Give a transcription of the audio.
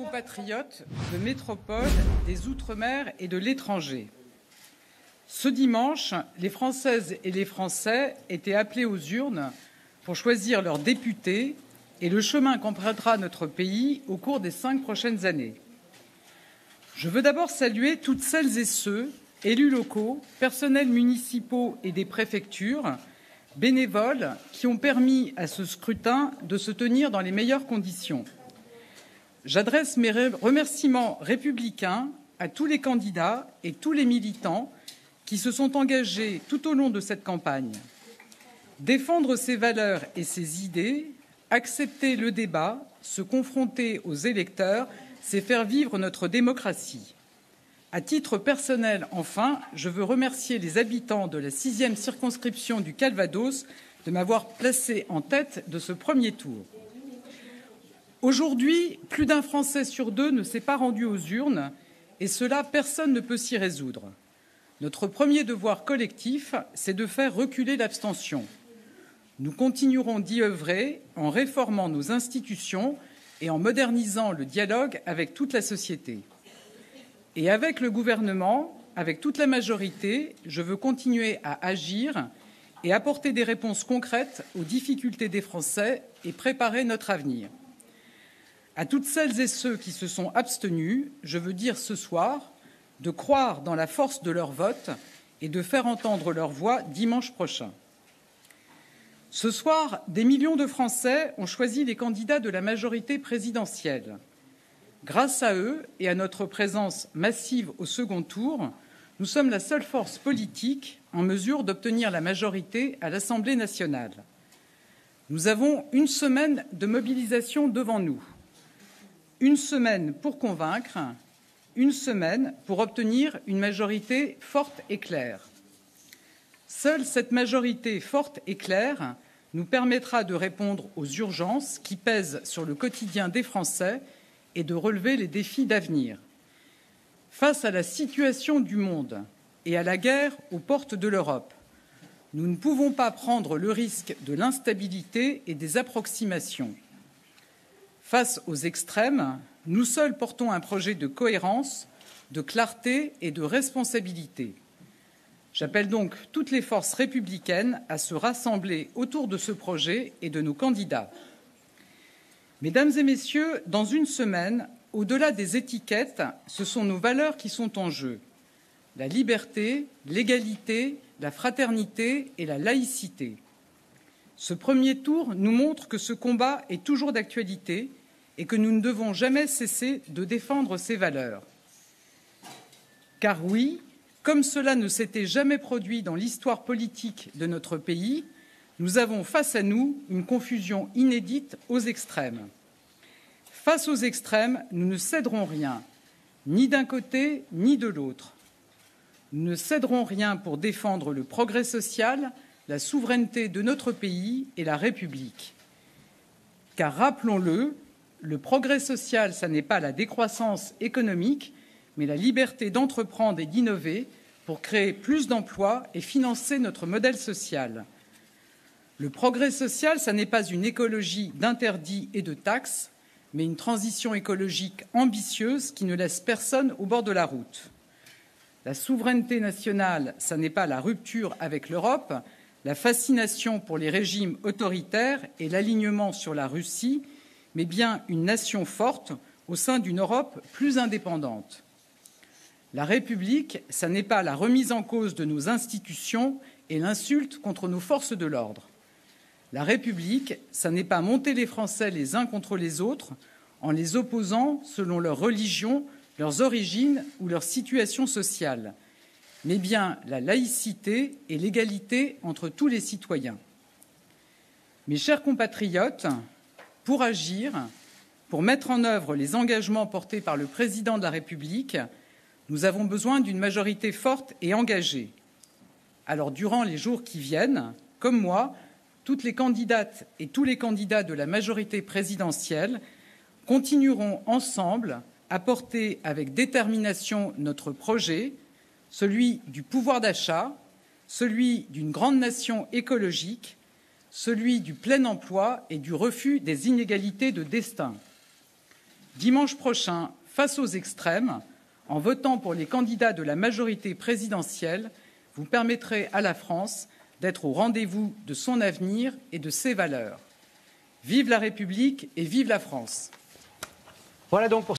compatriotes de métropole, des Outre-mer et de l'étranger. Ce dimanche, les Françaises et les Français étaient appelés aux urnes pour choisir leurs députés et le chemin qu'empruntera notre pays au cours des 5 prochaines années. Je veux d'abord saluer toutes celles et ceux, élus locaux, personnels municipaux et des préfectures, bénévoles, qui ont permis à ce scrutin de se tenir dans les meilleures conditions. J'adresse mes remerciements républicains à tous les candidats et tous les militants qui se sont engagés tout au long de cette campagne. Défendre ses valeurs et ses idées, accepter le débat, se confronter aux électeurs, c'est faire vivre notre démocratie. À titre personnel, enfin, je veux remercier les habitants de la 6e circonscription du Calvados de m'avoir placé en tête de ce premier tour. Aujourd'hui, plus d'un Français sur 2 ne s'est pas rendu aux urnes, et cela, personne ne peut s'y résoudre. Notre premier devoir collectif, c'est de faire reculer l'abstention. Nous continuerons d'y œuvrer en réformant nos institutions et en modernisant le dialogue avec toute la société. Et avec le gouvernement, avec toute la majorité, je veux continuer à agir et apporter des réponses concrètes aux difficultés des Français et préparer notre avenir. À toutes celles et ceux qui se sont abstenus, je veux dire ce soir de croire dans la force de leur vote et de faire entendre leur voix dimanche prochain. Ce soir, des millions de Français ont choisi les candidats de la majorité présidentielle. Grâce à eux et à notre présence massive au second tour, nous sommes la seule force politique en mesure d'obtenir la majorité à l'Assemblée nationale. Nous avons une semaine de mobilisation devant nous. Une semaine pour convaincre, une semaine pour obtenir une majorité forte et claire. Seule cette majorité forte et claire nous permettra de répondre aux urgences qui pèsent sur le quotidien des Français et de relever les défis d'avenir. Face à la situation du monde et à la guerre aux portes de l'Europe, nous ne pouvons pas prendre le risque de l'instabilité et des approximations. Face aux extrêmes, nous seuls portons un projet de cohérence, de clarté et de responsabilité. J'appelle donc toutes les forces républicaines à se rassembler autour de ce projet et de nos candidats. Mesdames et messieurs, dans une semaine, au-delà des étiquettes, ce sont nos valeurs qui sont en jeu. La liberté, l'égalité, la fraternité et la laïcité. Ce premier tour nous montre que ce combat est toujours d'actualité et que nous ne devons jamais cesser de défendre ces valeurs. Car oui, comme cela ne s'était jamais produit dans l'histoire politique de notre pays, nous avons face à nous une confusion inédite aux extrêmes. Face aux extrêmes, nous ne céderons rien, ni d'un côté ni de l'autre. Nous ne céderons rien pour défendre le progrès social, la souveraineté de notre pays et la République. Car rappelons-le, le progrès social, ça n'est pas la décroissance économique, mais la liberté d'entreprendre et d'innover pour créer plus d'emplois et financer notre modèle social. Le progrès social, ça n'est pas une écologie d'interdits et de taxes, mais une transition écologique ambitieuse qui ne laisse personne au bord de la route. La souveraineté nationale, ça n'est pas la rupture avec l'Europe, la fascination pour les régimes autoritaires et l'alignement sur la Russie, mais bien une nation forte au sein d'une Europe plus indépendante. La République, ça n'est pas la remise en cause de nos institutions et l'insulte contre nos forces de l'ordre. La République, ça n'est pas monter les Français les uns contre les autres en les opposant selon leur religion, leurs origines ou leur situation sociale, mais bien la laïcité et l'égalité entre tous les citoyens. Mes chers compatriotes, pour agir, pour mettre en œuvre les engagements portés par le Président de la République, nous avons besoin d'une majorité forte et engagée. Alors, durant les jours qui viennent, comme moi, toutes les candidates et tous les candidats de la majorité présidentielle continueront ensemble à porter avec détermination notre projet, celui du pouvoir d'achat, celui d'une grande nation écologique, celui du plein emploi et du refus des inégalités de destin. Dimanche prochain, face aux extrêmes, en votant pour les candidats de la majorité présidentielle, vous permettrez à la France d'être au rendez-vous de son avenir et de ses valeurs. Vive la République et vive la France. Voilà donc pour